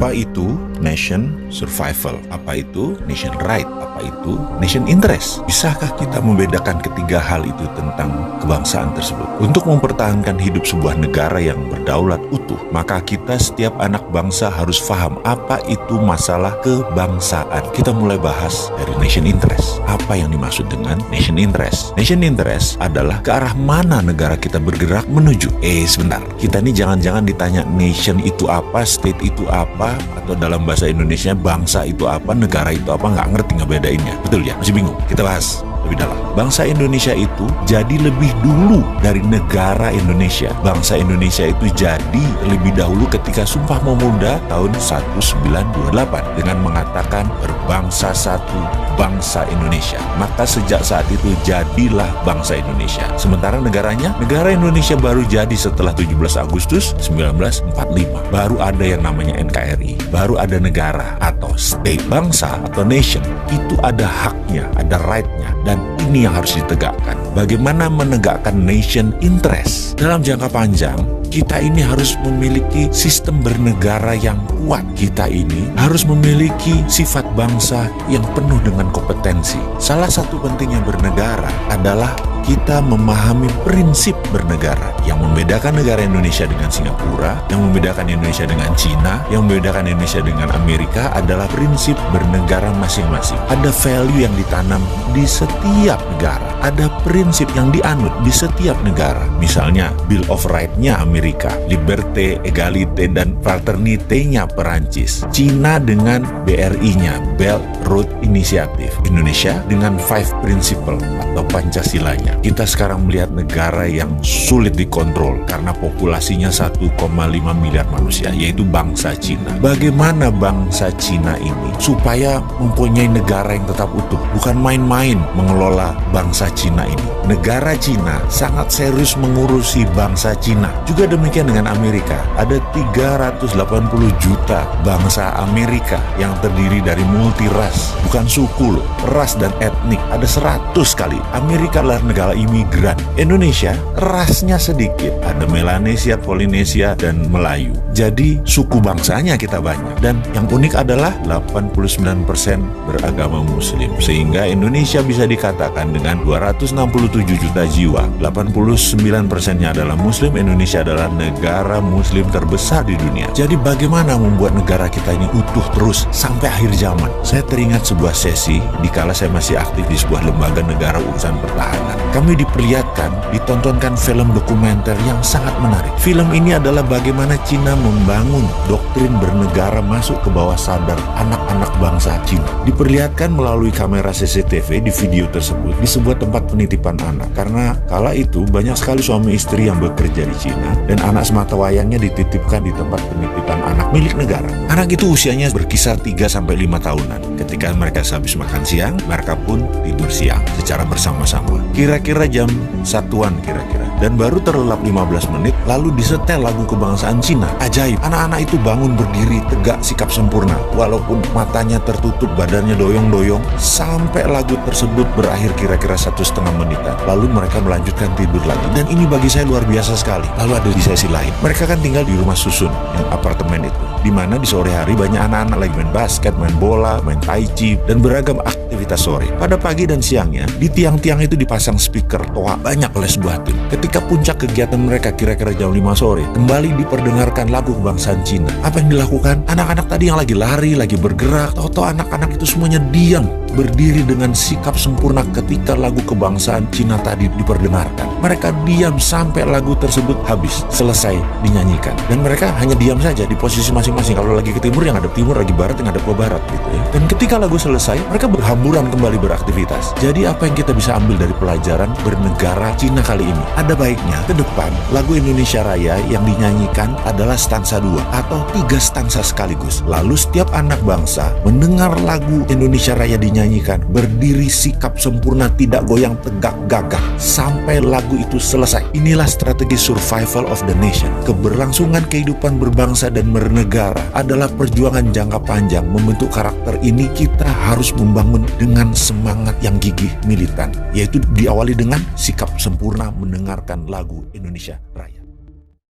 Apa itu nation survival? Apa itu nation right? Apa itu nation interest? Bisakah kita membedakan ketiga hal itu tentang kebangsaan tersebut? Untuk mempertahankan hidup sebuah negara yang berdaulat utuh, maka kita setiap anak bangsa harus paham apa itu masalah kebangsaan. Kita mulai bahas dari nation interest. Apa yang dimaksud dengan nation interest? Nation interest adalah ke arah mana negara kita bergerak menuju. Sebentar, kita ini jangan-jangan ditanya nation itu apa, state itu apa, atau dalam bahasa Indonesia bangsa itu apa, negara itu apa, nggak ngerti ngebedainnya. Betul ya? Masih bingung? Kita bahas lebih dalam. Bangsa Indonesia itu jadi lebih dulu dari negara Indonesia. Bangsa Indonesia itu jadi lebih dahulu ketika Sumpah Pemuda tahun 1928 dengan mengatakan berbangsa satu, bangsa Indonesia. Maka sejak saat itu jadilah bangsa Indonesia. Sementara negaranya, negara Indonesia baru jadi setelah 17 Agustus 1945. Baru ada yang namanya NKRI, baru ada negara atau state. Bangsa atau nation itu ada haknya, ada right-nya, dan ini yang harus ditegakkan. Bagaimana menegakkan nation interest? Dalam jangka panjang, kita ini harus memiliki sistem bernegara yang kuat. Kita ini harus memiliki sifat bangsa yang penuh dengan kompetensi. Salah satu pentingnya bernegara adalah kita memahami prinsip bernegara. Yang membedakan negara Indonesia dengan Singapura, yang membedakan Indonesia dengan Cina, yang membedakan Indonesia dengan Amerika adalah prinsip bernegara masing-masing. Ada value yang ditanam di setiap negara. Ada prinsip yang dianut di setiap negara. Misalnya Bill of Rights-nya Amerika, Liberté, Égalité, dan Fraternité-nya Perancis. Cina dengan BRI-nya, Belt Road Initiative. Indonesia dengan Five Principle atau Pancasilanya. Kita sekarang melihat negara yang sulit dikontrol karena populasinya 1,5 miliar manusia, yaitu bangsa Cina. Bagaimana bangsa Cina ini supaya mempunyai negara yang tetap utuh? Bukan main-main mengelola bangsa Cina ini. Negara Cina sangat serius mengurusi bangsa Cina. Juga demikian dengan Amerika. Ada 380 juta bangsa Amerika yang terdiri dari multiras, bukan suku loh, ras dan etnik. Ada 100 kali. Amerika adalah negara imigran. Indonesia rasnya sedikit, ada Melanesia, Polinesia, dan Melayu. Jadi suku bangsanya kita banyak. Dan yang unik adalah 89% beragama Muslim. Sehingga Indonesia bisa dikatakan dengan 267 juta jiwa, 89%-nya adalah Muslim. Indonesia adalah negara Muslim terbesar di dunia. Jadi bagaimana membuat negara kita ini utuh terus sampai akhir zaman? Saya teringat sebuah sesi dikala saya masih aktif di sebuah lembaga negara urusan pertahanan. Kami diperlihatkan, ditontonkan film dokumenter yang sangat menarik. Film ini adalah bagaimana Cina membangun doktrin bernegara masuk ke bawah sadar anak-anak bangsa Cina. Diperlihatkan melalui kamera CCTV di video tersebut di sebuah tempat penitipan anak. Karena kala itu banyak sekali suami istri yang bekerja di Cina dan anak sematawayangnya dititipkan di tempat penitipan anak milik negara. Anak itu usianya berkisar 3-5 tahunan. Ketika mereka habis makan siang, mereka pun tidur siang secara bersama-sama. Kira-kira jam 1-an kira-kira. Dan baru terlelap 15 menit, lalu disetel lagu kebangsaan Cina. Ajaib, anak-anak itu bangun berdiri tegak sikap sempurna. Walaupun matanya tertutup, badannya doyong-doyong, sampai lagu tersebut berakhir kira-kira 1,5 menitan. Lalu mereka melanjutkan tidur lagi. Dan ini bagi saya luar biasa sekali. Lalu ada di sesi lain, mereka kan tinggal di rumah susun, yang apartemen itu. Dimana di sore hari banyak anak-anak lagi main basket, main bola, main tai chi, dan beragam aktivitas sore. Pada pagi dan siangnya, di tiang-tiang itu dipasang speaker toa banyak oleh sebuah tim. Ketika puncak kegiatan mereka kira-kira jam 5 sore, kembali diperdengarkan lagu kebangsaan Cina. Apa yang dilakukan? Anak-anak tadi yang lagi lari, lagi bergerak, tahu-tahu anak-anak itu semuanya diam, berdiri dengan sikap sempurna ketika lagu kebangsaan Cina tadi diperdengarkan. Mereka diam sampai lagu tersebut habis, selesai dinyanyikan. Dan mereka hanya diam saja di posisi masing-masing. Kalau lagi ke timur, yang ada timur, lagi barat, yang ada ke barat gitu ya. Dan ketika lagu selesai, mereka berhamburan kembali beraktivitas. Jadi apa yang kita bisa ambil dari pelajaran bernegara Cina kali ini? Ada baiknya ke depan lagu Indonesia Raya yang dinyanyikan adalah stansa 2 atau 3 stansa sekaligus. Lalu setiap anak bangsa mendengar lagu Indonesia Raya dinyanyikan, berdiri sikap sempurna, tidak goyang, tegak gagah sampai lagu itu selesai. Inilah strategi survival of the nation. Keberlangsungan kehidupan berbangsa dan bernegara adalah perjuangan jangka panjang. Membentuk karakter ini kita harus membangun dengan semangat yang gigih militan, yaitu diawali dengan sikap sempurna mendengarkan lagu Indonesia Raya.